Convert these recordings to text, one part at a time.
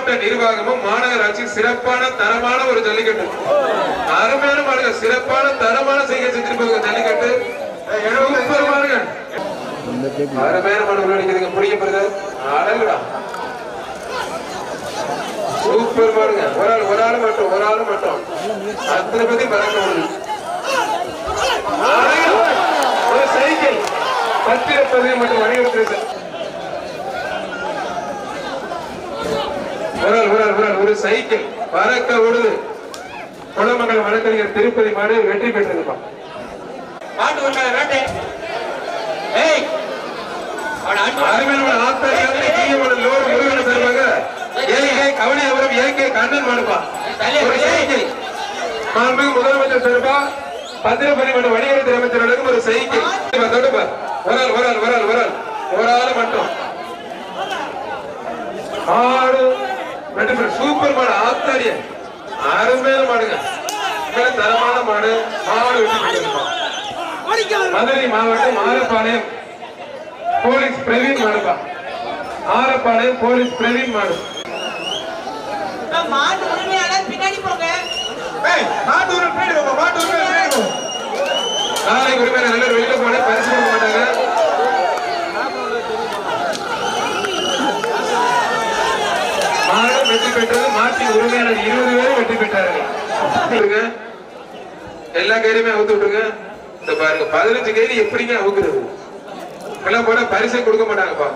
மாவட்ட நிர்வாகமும் மாநகராட்சி சிறப்பான தரமான ஒரு ஜல்லிக்கட்டு, அருமையான மாடுங்க, சிறப்பான தரமான செய்கை செஞ்சிருப்பாங்க. ஜல்லிக்கட்டு அருமையான மாடு அடிக்கிறதுங்க. பிடிக்கப்படுது அழகுடா, சூப்பர் மாடுங்க. ஒரு ஆள் மட்டும் அத்தனை பத்தி பறக்க முடியும். ஒரு சைக்கிள் 10 மட்டும் வணிகத்திற்கு ஒரு சைக்கிள் பறக்க விடுது. குளமங்கலம் வழக்கறிஞர் திருப்பதி மாடு வெற்றி பெற்றிருப்பான். கவனியாபுரம் ஏகே கண்ணன் மாடுப்பா. முதலமைச்சர் சிறப்பா பத்திரப்பதி மற்றும் வணிகத்துறை அமைச்சர்களுக்கு ஒரு சைக்கிள். ஒரு ஆள் மட்டும் மாடு சூப்பர் மாடு, ஆத்தாரிய அருமையான மாடுங்க, தரமான மாடு. மாடு மதுரை மாவட்டம் ஆரப்பாளையம் போலீஸ் பிரவீன் மாடுப்பா. ஆரப்பாளையம் போலீஸ் பிரவீன் மாடு. நாளை உரிமையான நல்ல வெளியில போன பரிசு கொடுக்க மாட்டாங்க. மாடு வெற்றி பெற்றது. மாட்டின் உரிமையாளர் 20 பேரும் வெற்றி பெற்றார்கள். எல்லா கையிலுமே அவுத்து விட்டுருங்க. இந்த பாருங்க 15 கைது எப்படிங்க அவுக்குறது? எல்லாம் போனா பரிசை கொடுக்க மாட்டாங்கப்பா.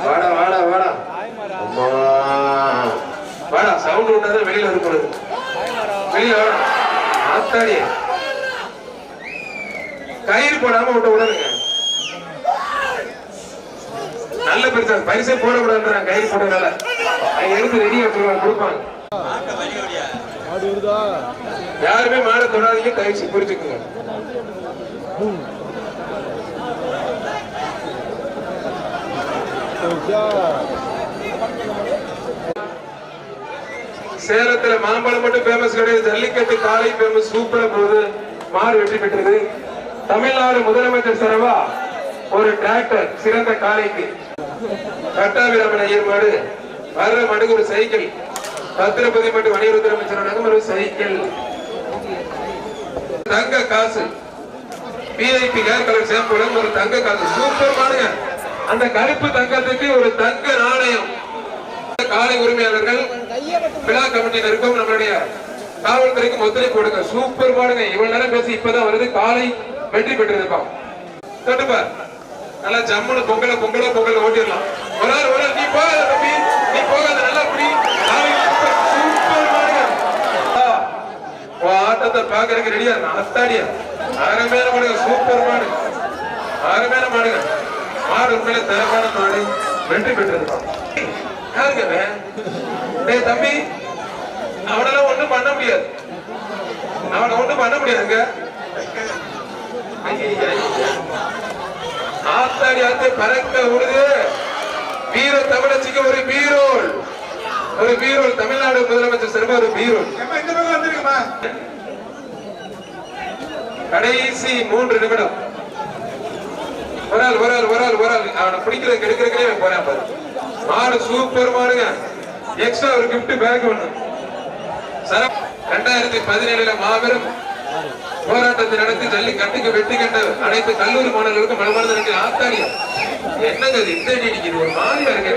வாடா வாடா வாடா வாடா, சவுண்ட் விட்டாதான் வெளியில இருக்கணும். வெளியில ஆத்தாடி கயிறு போடாம விட்ட உடனுங்க. நல்ல பரிசா பரிசை போடக்கூடாதுன்றாங்க. கயிறு போடுறதுனால எடுத்து ரெடியா கொடுப்பாங்க. யாருமே மாட தொடாதீங்க, தயவுச்சு புரிஞ்சுக்குங்க. சேலத்துல மாம்பழம் மட்டும் பேமஸ் கிடையாது, ஜல்லிக்கட்டு காலை பேமஸ். சூப்பரா போகுது. மாடு வெற்றி பெற்றது. தமிழ்நாடு முதலமைச்சர் செலவா ஒரு டிராக்டர் சிறந்த காலைக்கு. பட்டாபிராமன் ஐயர் மாடு. வர்ற மாடுக்கு ஒரு சைக்கிள். பத்திரப்பதி மட்டும் வணிகத்துறை அமைச்சர் ஒரு சைக்கிள். தங்க காசு பிஐபி கேர் கலர் சேம்புடன் ஒரு தங்க காசு. சூப்பர் மாடுங்க. அந்த கருப்பு தங்கத்துக்கு ஒரு தங்க நாணயம். காலை உரிமையாளர்கள் விழா கமிட்டியினருக்கும் நம்மளுடைய காவல்துறைக்கும் ஒத்துழைப்பு கொடுங்க. சூப்பர் மாடுங்க. இவ்வளவு நேரம் பேசி இப்பதான் வருது. காலை வெற்றி பெற்றிருக்கோம். தொட்டுப்பா நல்லா ஜம்முன்னு பொங்கல ஓட்டிடலாம். ஒரு ஆள் நீ போகாத தம்பி, நீ போகாத, நல்லா புடி. சூப்பர் மாடுங்க. ஆட்டத்தை பாக்குறதுக்கு ரெடியா அத்தாடியா. அருமையான மாடுங்க. சூப்பர் மாடு, அருமையான மாடுங்க. மாடு உண்மையில தரமான மாடு வெற்றி பெற்றிருக்கோம். தம்பி அவனெல்லாம் ஒண்ணும் பண்ண முடியாது. அவனை ஒண்ணும் பண்ண முடியாதுங்க. ஆத்தாடி ஆத்து பறக்க விடுது. வீர தமிழச்சிக்கு ஒரு பீரோல், ஒரு பீரோல். தமிழ்நாடு முதலமைச்சர் சிறப்பா ஒரு பீரோல். கடைசி 3 நிமிடம். ஒரு ஆள் அவனை பிடிக்கிறது கெடுக்கிறதுக்கே போறான் பாரு. மாடு சூப்பர் மாடுங்க. எக்ஸ்ட்ரா ஒரு கிஃப்ட் பேக் ஒண்ணு. 2017 மாபெரும் போராட்டத்தை நடத்தி ஜல்லிக்கட்டுக்கு வெற்றி கண்ட அனைத்து கல்லூரி மாணவர்களுக்கும் மனமானது ஆத்தாடி. என்னங்க இந்த அடிக்குது? ஒரு மாதிரியா இருக்கு.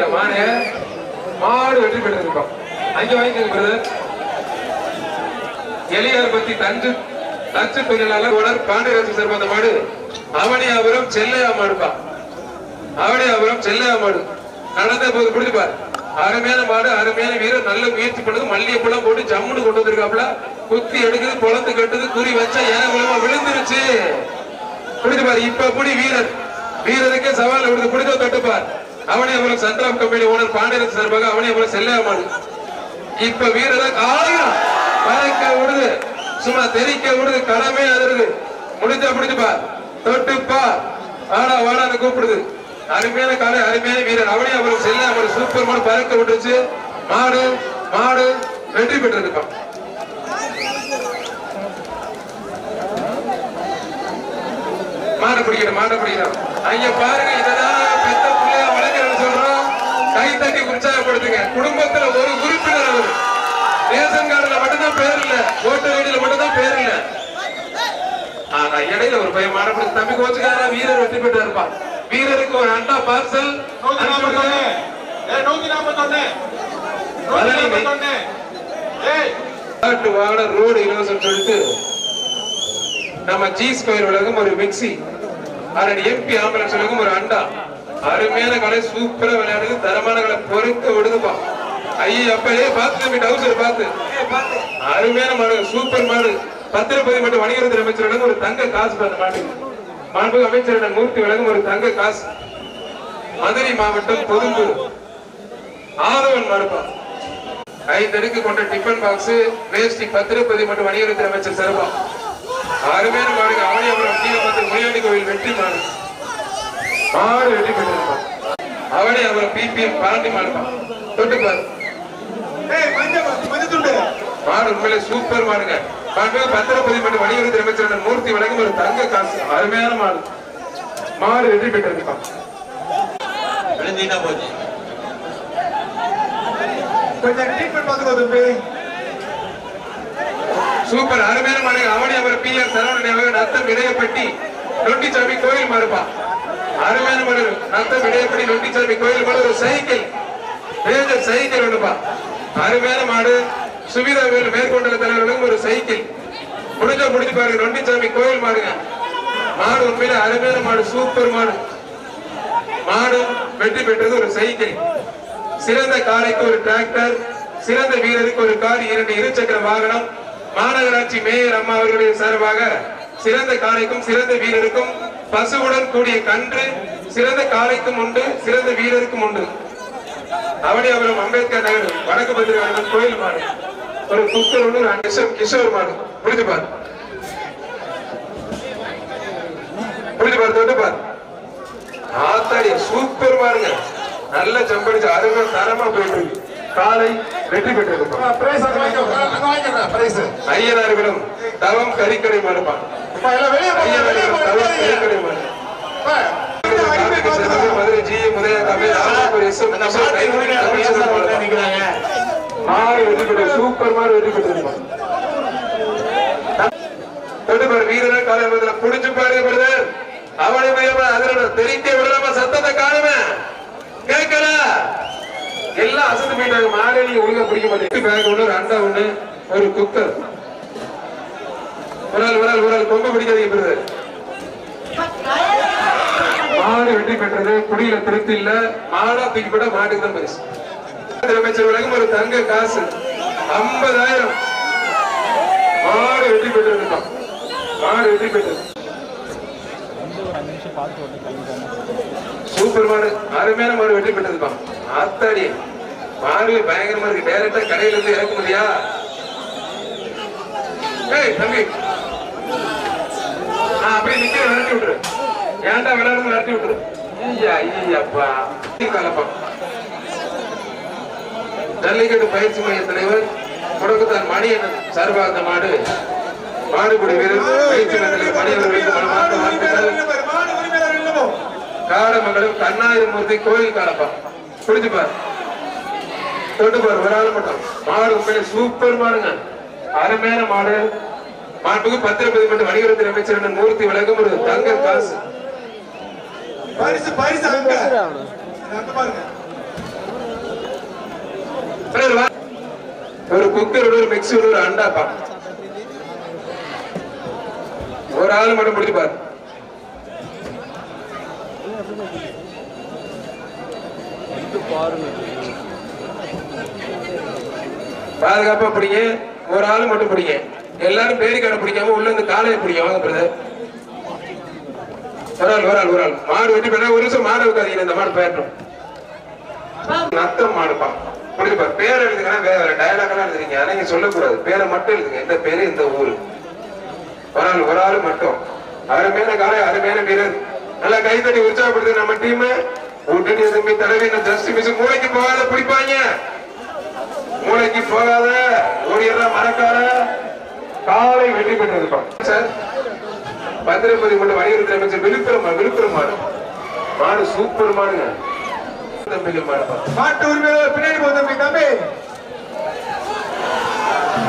மாடு வெற்றி பெற்றிருக்கோம். அங்க வாங்கிக்கோங்க. எளியார் பத்தி தச்சு தொழிலாளர் பாண்டியராஜ் சார் அந்த மாடு. அவனியாபுரம் செல்லையா மாடுப்பா. அவனியாபுரம் செல்லையா மாடு நடந்த போது பிடிச்சுப்பாரு. அருமையான மாடு, அருமையான வீரர். நல்ல முயற்சி பண்ணது. மல்லிகைப்பழம் போட்டு ஜம்முன்னு கொண்டு வந்திருக்காப்ல. குத்தி எடுக்குது, பொழந்து கட்டுது, குறி வச்சா ஏனகுலமா விழுந்துருச்சு. பிடிச்சுப்பாரு. இப்ப புடி வீரர். வீரருக்கே சவால் விடுது. பிடிச்ச தொட்டுப்பார். அவனியாபுரம் சந்திராம் கம்பெனி ஓனர் பாண்டியராஜ் சார்பாக அவனியாபுரம் செல்லையா மாடு. இப்ப வீரரை பறக்க விடுது, சும்மா தெரிக்க விடுது, களமே அதிருது. முடிஞ்சா பிடிச்சுப்பார். தொட்டுப்பா வாடா வாடான்னு கூப்பிடுது. அருமையான காலை, அருமையான வீரர். அவனியாபுரம் செல்லையா மாடு சூப்பர் மாடு பறக்க விட்டுருச்சு. மாடு வெற்றி பெற்றிருக்கான். பிடிக்கணும் மாட்டை பிடிக்கணும். அங்க பாருங்க, இதெல்லாம் பெத்த பிள்ளைய வளர்க்கிறேன்னு சொல்றோம். கை தட்டி உற்சாகப்படுத்துங்க. குடும்பத்துல ஒரு உறுப்பினர் அவர். ரேஷன் கார்டுல மட்டும்தான் பேர் இல்ல, ஓட்டர் ஐடியில மட்டும்தான் பேர் இல்ல. ஆனா இடையில ஒரு பையன் மாடப்படி தம்பி கோச்சுக்காரா வீரர் வெற்றி பெற்று இருப்பான். வீரருக்கு ஒரு அண்டா பார்சல் ரோடு இலவசம் சொல்லிட்டு நம்ம ஜி ஸ்கொயர் உலகம் ஒரு மிக்சி, அதன் எம்பி ஆம்புலன்ஸ் உலகம் ஒரு அண்டா. அருமையான கலை, சூப்பரா விளையாடுது, தரமான கலை பொறுக்க விடுதுப்பா. ஐயா அப்பயே பார்த்து தம்பி டவுசர் பார்த்து அருமையான மாடு, சூப்பர் மாடு. பத்திரப்பதி மட்டும் வணிகத்துறை அமைச்சரிடம் ஒரு தங்க காசு பண்ண மாடு. மாண்பு அமைச்சரிடம் மூர்த்தி வழங்கும் ஒரு தங்க காசு. மதுரை மாவட்டம் பொதும்பூர் ஆதவன் மாடுப்பா. 5 அடுக்கு கொண்ட டிஃபன் பாக்ஸ் வேஷ்டி பத்திரப்பதி மற்றும் வணிகத்துறை அமைச்சர் சரபா. அருமையான மாடுங்க. அவனியாபுரம் தீரமத்தில் முனியாண்டி கோவில் வெற்றி மாடு. மாடு வெற்றி பெற்றிருப்பான். அவனியாபுரம் பிபிஎம் பாண்டி மாடுப்பான். தொட்டுப்பாரு மாடு உண்மையிலே சூப்பர் மாடுங்க. பத்திரப்பதி மற்றும் வணிகத்துறை அமைச்சர் மூர்த்தி வழங்கும் ஒரு தங்க காசு. அருமையான மாடு. மாடு வெற்றி பெற்றிருப்பான். சூப்பர் அருமையான மாடு. அவனியாபுரம் பி ஆர் சரவணன் நத்தம் இடையப்பட்டி நொண்டிச்சாமி கோயில் மாடுப்பான். அருமையான மாடு. நத்தம் இடையப்பட்டி நொண்டிச்சாமி கோயில் மாடு. ஒரு சைக்கிள் ரேஞ்சர் சைக்கிள் ஒண்ணுப்பா. அருமையான மாடு. சுவிதாவேல் மேற்கொண்ட தலைவர்களும் ஒரு சைக்கிள். முடிஞ்சு பாருங்க. நொண்டிச்சாமி கோயில் மாடுங்க. மாடு உண்மையில அருமையான மாடு, சூப்பர் மாடு. மாடு வெற்றி பெற்றது ஒரு சைக்கிள். சிறந்த காளைக்கு ஒரு டிராக்டர், சிறந்த வீரருக்கு ஒரு கார், 2 இருசக்கர வாகனம். மாநகராட்சி மேயர் அம்மா அவர்களுடைய சார்பாக சிறந்த காளைக்கும் சிறந்த வீரருக்கும் பசுவுடன் கூடிய கன்று சிறந்த காளைக்கும் உண்டு, சிறந்த வீரருக்கும் உண்டு. அவனியாபுரம் அம்பேத்கர் நகர் வடக்கு பத்திரிகை கோயில் மாடு. ஒரு குக்கர் ஒன்று கிஷோர் மாடு. புரிஞ்சு பாரு தொட்டு பாரு. ஆத்தாடிய சூப்பர் மாடுங்க. நல்ல ஜம்படிச்சு அருமை தரமா போயிட்டு காலை வெற்றி பெற்றிருக்கும். ஐயனார்களும் தவம் கறிக்கடை மாடுப்பான். கறிக்கடை மாடு. மதுரை ஜி முதலிய மாடு வெற்றி பெற்று சூப்பர் மாடு வெற்றி பெற்றிருப்பான். வீரர் காலை புடிச்சு பாருங்க. அவனை அதில் தெரிக்க விடலாம சத்தத்தை காணுமே கேட்கல. எல்லாம் அசந்து போயிட்டாங்க. மாடலி ஒழுங்கா பிடிக்க மாட்டேங்குது. பேக் ஒண்ணு, ஒரு அண்டா ஒண்ணு, ஒரு குக்கர். ஒரு ஆள் கொம்பு பிடிக்காதீங்க பிரதர். மாடு வெற்றி பெற்றது. குடியில திருப்தி இல்ல. மாடா தூக்கி போட மாட்டுக்கு தான் பரிசு. அமைச்சர் வழங்கும் ஒரு தங்க காசு 50,000. மாடு வெற்றி பெற்றிருக்கான். மாடு வெற்றி பெற்றது. சூப்பர் மாடு. அருமையான மாடு வெற்றி பெற்றதுப்பா. ஆத்தாடி மாடு பயங்கரமா இருக்கு. டைரக்டா கடையில இருந்து இறக்க முடியா? தம்பி அப்படியே நிக்க விரட்டி விட்டுரு. ஏன்டா விளையாடுறது விரட்டி விட்டுரு. ஜல்லிக்கட்டு பயிற்சி மைய தலைவர் முடக்குத்தான் மணியன் சார்பாக அந்த மாடு மாடுபிடி வீரர் பயிற்சி மைய மணி அவர்களுக்கு காடமங்கலம் கண்ணாயிரமூர்த்தி கோயில் காலப்பா. புரிஞ்சு பாரு தொட்டு பாரு. ஒரு ஆள் மட்டும். மாடு உண்மையில சூப்பர் மாடுங்க. அருமையான மாடு. மாட்டுக்கு பத்திரப்பதி மற்றும் வணிகத்துறை அமைச்சர் மூர்த்தி வழங்கும் ஒரு தங்க காசு. ஒரு குக்கர், ஒரு மிக்சி, ஒரு அண்டாப்பா. ஒரு ஆள் மட்டும் பிடிச்சு பாரு. பாதுகாப்பா பிடிங்க. ஒரு ஆள் மட்டும் பிடிங்க. எல்லாரும் பேரிக்கான பிடிக்காம உள்ள இருந்து காலையை பிடிக்க வாங்க பிரதர். ஒரு ஆள் மாடு வெட்டி பண்ண ஒரு நிமிஷம் மாடு வைக்காதீங்க. இந்த மாடு பேரட்டும். நத்தம் மாடுப்பா. புரிஞ்சுப்பா. பேர் எழுதுங்கன்னா வேற டயலாக் எல்லாம் எழுதுறீங்க. ஆனா நீங்க சொல்லக்கூடாது. பேரை மட்டும் எழுதுங்க. இந்த பேரு இந்த ஊரு. ஒரு ஆள் மட்டும். அருமையான காலை, அருமையான வீரர். நல்லா கை தட்டி உற்சாகப்படுது நம்ம டீம். விட்டுட்டு எதுவுமே தடவை ஜஸ்ட் மிஸ். மூளைக்கு போகாத பிடிப்பாங்க. மூளைக்கு போகாத ஓடிடுற மறக்காத. காலை வெற்றி பெற்றிருப்பான் சார். பத்திரப்பதி மட்டும் வணிகத்துறை அமைச்சர் விழுப்புரம் மாடு சூப்பர் மாடுங்க. மாட்டு உரிமையாளர் பின்னாடி போ தம்பி.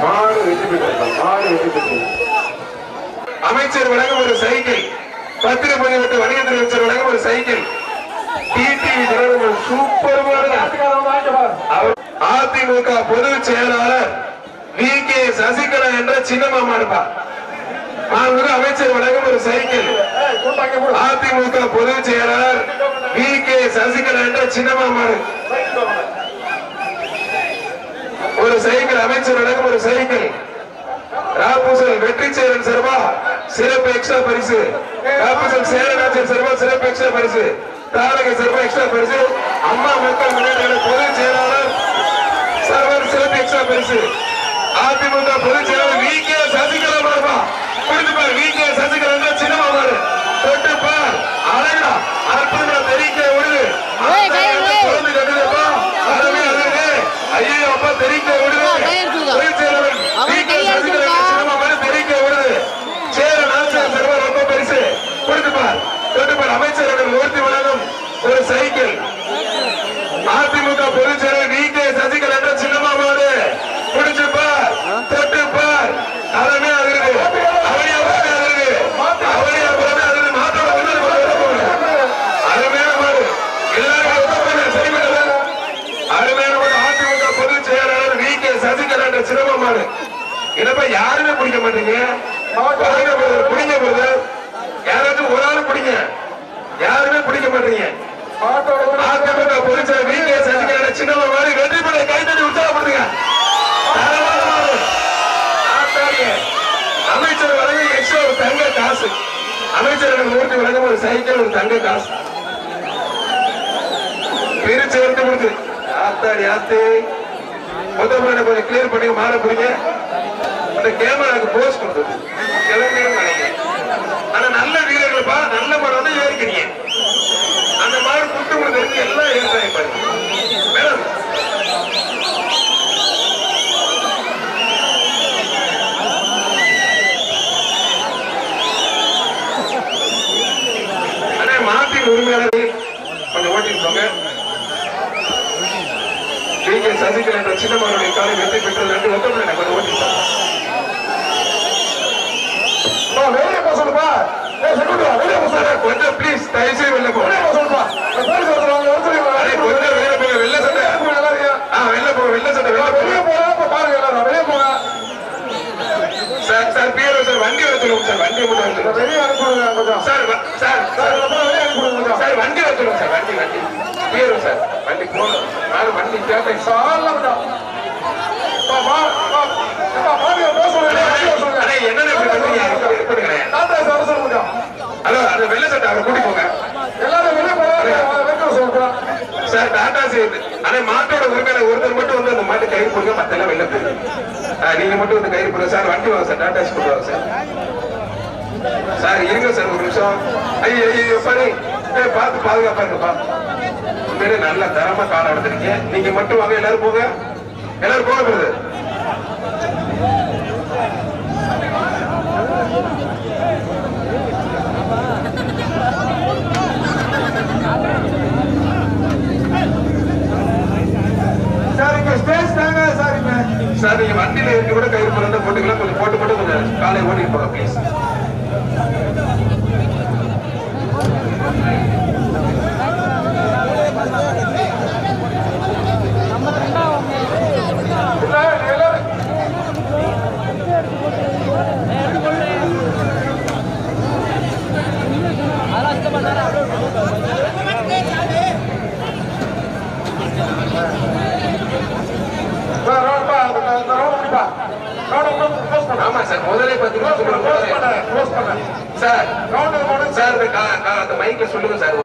மாடு வெற்றி பெற்று அமைச்சர் வழங்கும் ஒரு சைக்கிள், பத்திரப்பதி மற்றும் வணிகத்துறை அமைச்சர் வழங்கும் ஒரு சைக்கிள். சூப்பர் மாடு. அதிமுக பொதுச் செயலாளர் VK சசிகலா என்ற சின்னம்மா மாடுப்பா. அமைச்சர் வழங்கும் ஒரு சைக்கிள். அதிமுக பொதுச் செயலாளர் VK சசிகலா என்ற சின்னம்மா மாடு ஒரு சைக்கிள். அமைச்சர் வழங்கும் ஒரு சைக்கிள். ராபூசல் வெற்றி சேரன் சார்பா சிறப்பு எக்ஸ்ட்ரா பரிசு. ராபூசல் சேரனாச்சர் சார்பா சிறப்பு எக்ஸ்ட்ரா பரிசு. தாரக சார்பா எக்ஸ்ட்ரா பரிசு. அம்மா மக்கள் முன்னேற்ற பொதுச் செயலாளர் சர்வர் சிறப்பு எக்ஸ்ட்ரா பரிசு. அதிமுக பொதுச் செயலாளர் VK சசிகலா மாடுபா. புரிஞ்சுப்பார். VK சசிகலா என்ற சின்னமா மாடு. தொட்டுப்பார். அழகா அற்புதமா தெரிக்க விடுது. குழந்தை கட்டுதப்பா. அறவே அழகு. ஐயோ அப்பா தெரிக்க விடுது. பொதுச் செயலாளர் VK சசிகலா என்ற சின்னமா மாடு தெரிக்க விடுது. சேர நாச்சர் சர்வர் ரொம்ப பரிசு. புரிஞ்சுப்பார். தொட்டுப்பார். அமைச்சர்கள் மூர்த்தி வழங்கும் ஒரு சைக்கிள். அதிமுக பொதுச் செயலாளர் VK சசிகலா என்ற சின்னமா மாடு. புடிச்சுப்பார். தொட்டுப்பார். அருமையா இருக்கு. அருமையான மாடு. அருமையான மாடு. அதிமுக பொதுச் செயலாளர் VK சசிகலா என்ற சின்னமா மாடு. என்னப்பா யாருமே பிடிக்க மாட்டீங்க. பிடிங்க போது யாராச்சும் ஒரு ஆளு பிடிங்க. யாருமே பிடிக்க மாட்டீங்க. அதிமுக பொதுச் செயலாளர் VK சசிகலா சின்னமா மாடு வெற்றி பெற கைத்தடி உற்சாகப்படுத்துங்க. அமைச்சர் வழங்கும் எக்ஸ்ட்ரா ஒரு தங்க காசு. அமைச்சர்கள் மூர்த்தி வழங்கும் ஒரு சைக்கிள், ஒரு தங்க காசு பிரிச்சு எடுத்து கொடுத்து ஆத்தாடி ஆத்து முதல்ல கொஞ்சம் கிளியர் பண்ணி மாற புரியுங்க. அந்த கேமராக்கு போஸ்ட் கொடுத்தது கிளம்பிடும் நினைக்கிறேன். ஆனா நல்ல வீரர்கள்ப்பா, நல்ல மாடு வந்து ஏறிக்கிறீங்க. அந்த மாடு புட்டு கொடுத்து எல்லாம் ஏற்றாங்க பாருங்க மேடம். மாட்டின் உரிமையாளர்கள் கொஞ்சம் ஓட்டிட்டு போங்க. VK சசிகலா என்ற சின்னமாருடைய காலை வெற்றி பெற்றது. ரெண்டு ஒத்தப்பட கொஞ்சம் ஓட்டிட்டு கொஞ்சம் பிளீஸ் தயவுசெய்து வெளில போங்க. கொஞ்சம் வெளில போங்க. வெள்ள சட்டை வெளில போங்க. வெள்ள சட்டை வெளில போங்க. சார் சார் பிஆர்ஓ சார் வண்டி வச்சுருவோம் சார். வண்டி மட்டும் வெளியே அனுப்புங்க சார். சார் சார் வண்டி வச்சுருவோம் சார். வண்டி பிஆர்ஓ சார் வண்டி போகணும். நான் வண்டி கேட்டேன் சார். என்னென்ன ஹலோ அந்த வெள்ள சட்டை அவங்க கூட்டி போங்க. சார் டாடா சேர்ந்து ஆனா மாட்டோட உரிமையில ஒருத்தர் மட்டும் வந்து அந்த மாட்டு கயிறு போடுங்க. மத்த எல்லாம் வெளில போயிரு. நீங்க மட்டும் வந்து கயிறு போடுங்க சார். வண்டி வாங்க சார். டாடா கொண்டு வாங்க சார். சார் இருங்க சார் ஒரு நிமிஷம். ஐயோ பாரு பார்த்து பாதுகாப்பா இருக்கப்பா. உண்மையிலே நல்ல தரமா காலம் எடுத்துருக்கீங்க. நீங்க மட்டும் வாங்க. எல்லாரும் போங்க. எல்லாரும் போக போகுது. சார் நீங்க வண்டியில இருந்து கூட கயிறு போடுறத போட்டுக்கலாம். கொஞ்சம் போட்டு மட்டும் கொஞ்சம் காலை ஓட்டிட்டு போங்க ப்ளீஸ். ஆமா சார் முதலே சார் அந்த மைக்க சொல்லுங்க சார்.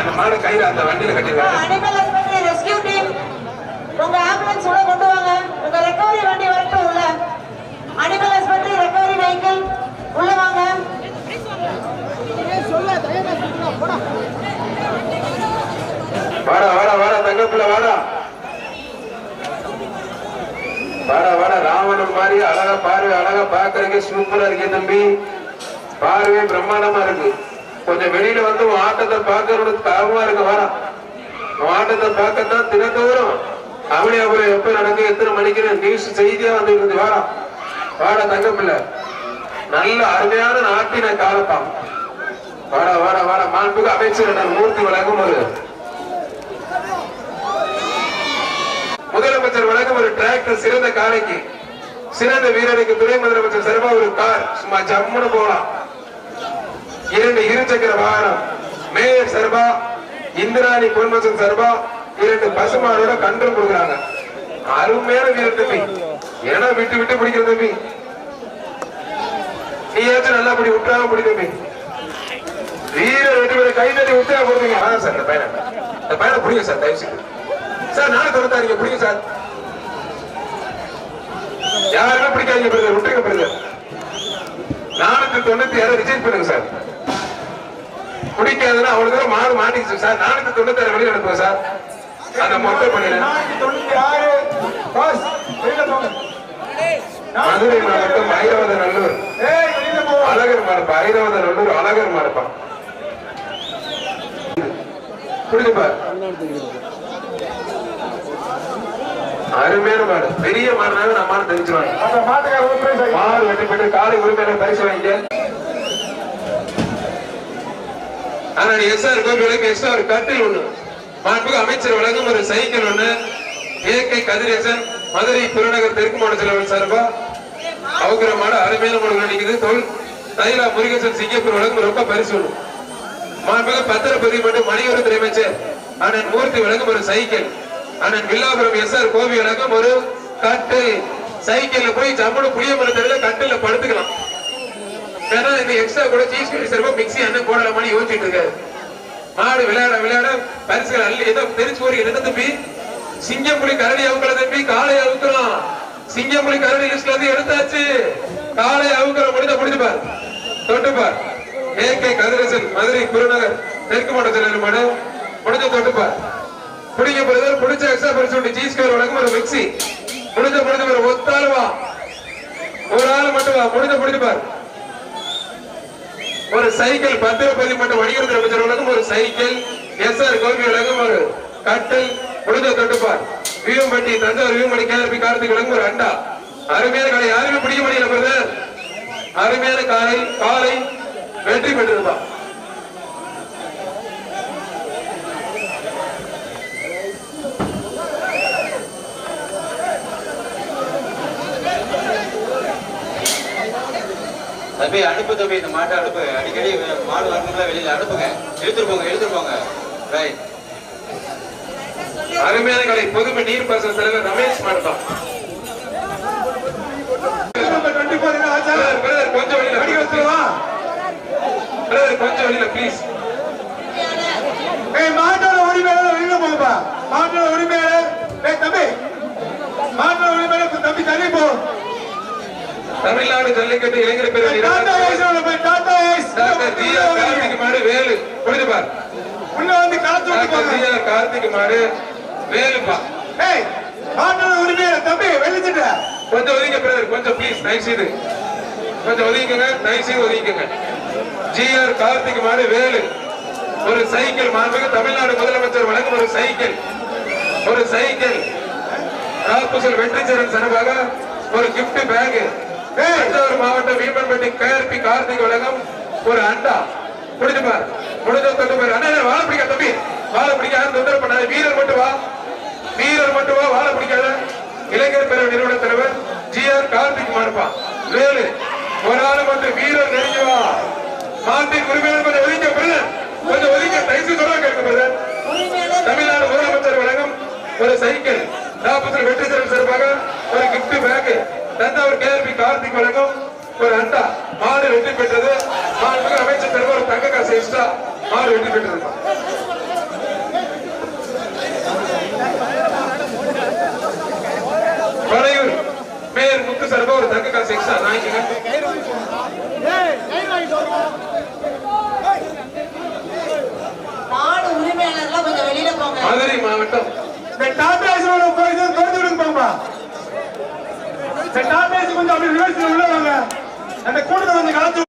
அந்த மாடு கயிறு அந்த வண்டியில கட்டிடுவாங்க. உங்க ஆம்புலன்ஸ் உள்ள கொண்டு வாங்க. உங்க ரெக்கவரி வண்டி வரட்டும் உள்ள. அனிமல் ஹஸ்பண்டரி ரெக்கவரி வெஹிக்கிள் உள்ள வாங்க. வாடா வாடா வாடா தங்கப்புல வாடா வாடா வாடா. ராவணன் மாதிரி அழகா பாரு. அழகா பாக்குறதுக்கு சூப்பரா இருக்கே தம்பி. பார்வை பிரம்மாண்டமா இருக்கு. கொஞ்சம் வெளியில வந்து உன் ஆட்டத்தை பார்க்கறதுக்கு ஆர்வமா இருக்கு. வாடா, உன் ஆட்டத்தை பார்க்கத்தான் தினத்தோறும் அவனியாபுரம் எப்ப நடக்கும், எத்தனை மணிக்கு நியூஸ் செய்தியா வந்து இருந்து. வாடா வாடா தங்கப்பிள்ளை, நல்ல அருமையான நாட்டின காலப்பான். வாடா வாடா வாடா. மாண்புக்கு அமைச்சர் மூர்த்தி வழங்கும் ஒரு முதலமைச்சர் வழங்கும் ஒரு டிராக்டர் சிறந்த காலைக்கு, சிறந்த வீரனுக்கு துணை முதலமைச்சர் சார்பா ஒரு கார் சும்மா ஜம்முன்னு போகலாம். 2 இருசக்கர வாகனம் மேயர் சார்பா, இந்திராணி பொன்மசன் சார்பா 2 பசுமாரோட கண்ட்ரோல் கொடுக்குறாங்க. அருமையான வீரர் தம்பி, ஏன்னா விட்டு விட்டு பிடிக்கிற தம்பி, நீயாச்சும் நல்லா பிடி, விட்டாம பிடி தம்பி. வீரர் 2 பேரை கை தட்டி விட்டா போடுவீங்க. சார் இந்த பையனை பிடிங்க சார், தயவு செய்து சார். நானே தொடர்ந்தாங்க பிடிங்க சார். யாருமே பிடிக்காதீங்க பிரதர், விட்டுருங்க பிரதர். 496 ரிஜெக்ட் பண்ணுங்க சார். பிடிக்காதுன்னா அவ்வளவு மாடு மாட்டிச்சு சார். 496 வெளியே அனுப்புங்க சார். அந்த மொட்டை பண்ணிடுறேன். மதுரை மாவட்டம் ஐராவதநல்லூர் அழகர் மாறுப்பா. ஐராவதநல்லூர் அழகர் மாறுப்பா. புரிஞ்சுப்பா. அருமையான மாடு, பெரிய மாடுனால நம்மளால தெரிஞ்சுவாங்க. மாடு வெட்டி பெற்று காலை உரிமையில பரிசு வாங்கிக்க. ஆனா எஸ்ஆர் கோபிலுக்கு எக்ஸ்ட்ரா ஒரு கட்டில் ஒண்ணு, மாண்புக்கு அமைச்சர் வழங்கும் ஒரு சைக்கிள் ஒண்ணு, ஏகே கதிரேசன் மதுரை புறநகர் தெற்கு மாவட்ட செலவன் சார்பா அவகிரமான அருமையான மாடுகள் நிற்குது. தைலா முருகேசன் சிங்கப்பூர் வழங்கும் ரொம்ப பரிசு ஒண்ணு. மாண்புக்கு பத்திரப்பதிவு மற்றும் மணிவரத்துறை அமைச்சர் அண்ணன் மூர்த்தி வழங்கும் ஒரு சைக்கிள், அண்ணன் வில்லாபுரம் எஸ்ஆர் கோபி வழங்கும் ஒரு கட்டில். சைக்கிள்ல போய் ஜம்முனு புளிய மரத்துல கட்டில படுத்துக்கலாம். ஏன்னா இந்த எக்ஸ்ட்ரா கூட சீஸ் சார்பா மிக்சி அண்ணன் போடலாமான்னு யோசிச்சுட்டு இருக்காரு. மாடு விளையாட விளையாட பரிசுகள் அள்ளி ஏதோ தெரிச்சு போறீங்க. என்ன தம்பி, சிங்கம்புலி கரடி அவுக்கல தம்பி, காலை அவுக்கலாம். சிங்கம்புலி கரடி லிஸ்ட்ல இருந்து எடுத்தாச்சு. காலை அவுக்கல முடிஞ்சுப்பார், தொட்டுப்பார். ஏகே கதிரேசன் மதுரை புறநகர் தெற்கு மாவட்ட செயலர் மாடு முடிஞ்ச தொட்டுப்பார். பிடிக்க பிரதர், பிடிச்ச எக்ஸ்ட்ரா பரிசு சீஸ்கர் வழங்கும் ஒரு மிக்சி. முடிஞ்ச ஒரு ஒத்தாளுவா, ஒரு ஆள் மட்டும் வா. முடிஞ்சுப்பார். ஒரு சைக்கிள் பத்திரப்பதிவு மற்றும் வணிகத்துறை அமைச்சர் வழங்கும் ஒரு சைக்கிள், எஸ்ஆர் கோபி வழங்கும் ஒரு கட்டில். முடிஞ்ச தொட்டுப்பார். வீவம்பட்டி தஞ்சாவூர் வீவம்பட்டி கேஆர்பி கார்த்திக் வழங்கும் ஒரு அண்டா. அருமையான காலை, யாருமே பிடிக்க முடியல பிரதர். அருமையான காலை வெற்றி பெற்றிருப்பான். தம்பி அனுப்பு தம்பி, இந்த மாட்டை அனுப்பு. அடிக்கடி மாடு வரணும்ல, வெளியில அனுப்புங்க. எடுத்துட்டு போங்க. ரைட். அருமையான கலை பொதுமை நீர்ப்பாசன தலைவர் ரமேஷ் மாடுதான். கொஞ்சம் வெளியில ப்ளீஸ். மாட்டோட உரிமையாளர் வெளியில போங்கப்பா. மாட்டோட உரிமையாளர் தம்பி, மாட்டோட உரிமையாளர் தம்பி தள்ளி போ. தமிழ்நாடு ஜல்லிக்கட்டு இளைஞர் பேரவை கார்த்திக் மாடு வேலு. புரிஞ்சுப்பார். உள்ள வந்து கார்த்திக் மாடு வேலுப்பா. மாட்டோட உரிமையாளர் தம்பி வெளிச்சிட்ட கொஞ்சம் ஒதுங்க பிரதர், கொஞ்சம் ப்ளீஸ் தயவு செய்து கொஞ்சம் ஒதுங்கிக்கங்க, தயவு செய்து ஒதுங்கிக்கங்க. ஜிஆர் கார்த்திக் மாடு வேலு ஒரு சைக்கிள். மாண்புமிகு தமிழ்நாடு முதலமைச்சர் வழங்கும் ஒரு சைக்கிள். ராப்புசல் வெற்றிச்சரன் சார்பாக ஒரு கிஃப்ட் பேக். தஞ்சாவூர் மாவட்டம் வீமன்பட்டி கேஆர்பி கார்த்திக் வழங்கும் ஒரு அண்டா. முடிஞ்சுப்பார். முடிஞ்ச தொட்டு பேர் அண்ணா வாழ பிடிக்க தம்பி, வாழ பிடிக்க யாரும் தொந்தரவு பண்ணாது. வீரர் மட்டும் வா, வாழ பிடிக்காத. இளைஞர் பேரவை நிறுவன தலைவர் ஜிஆர் கார்த்திக் மாறுப்பா வேலு. ஒரு ஆள் மட்டும் வீரர் நெருங்கி வா. மாட்டின் உரிமையாளர் கொஞ்சம் ஒதுங்க பிரதர், கொஞ்சம் ஒதுங்க தயவு சொல்ல கேட்க பிரதர். தமிழ்நாடு முதலமைச்சர் வழங்கும் ஒரு சைக்கிள். ராப்புசல் வெற்றிச்சரன் சார்பாக ஒரு gift pack. Thanjavur KRP Karthik வழங்கும் ஒரு அண்டா. மாடு வெற்றி பெற்றது. மாண்புமிகு அமைச்சர் சார்பாக ஒரு தங்க காசு எக்ஸ்ட்ரா. மாடு வெற்றி பெற்றது. வரையூர் மேயர் முத்து சார்பாக ஒரு தங்க காசு எக்ஸ்ட்ரா வாங்கிக்கங்க. நாடு உரிமையாளர்லாம் கொஞ்சம் வெளியில போங்க. மதுரை மாவட்டம் கொஞ்சம் அப்படி உள்ள வாங்க. அந்த கூட்டத்தை கொஞ்சம் கலந்து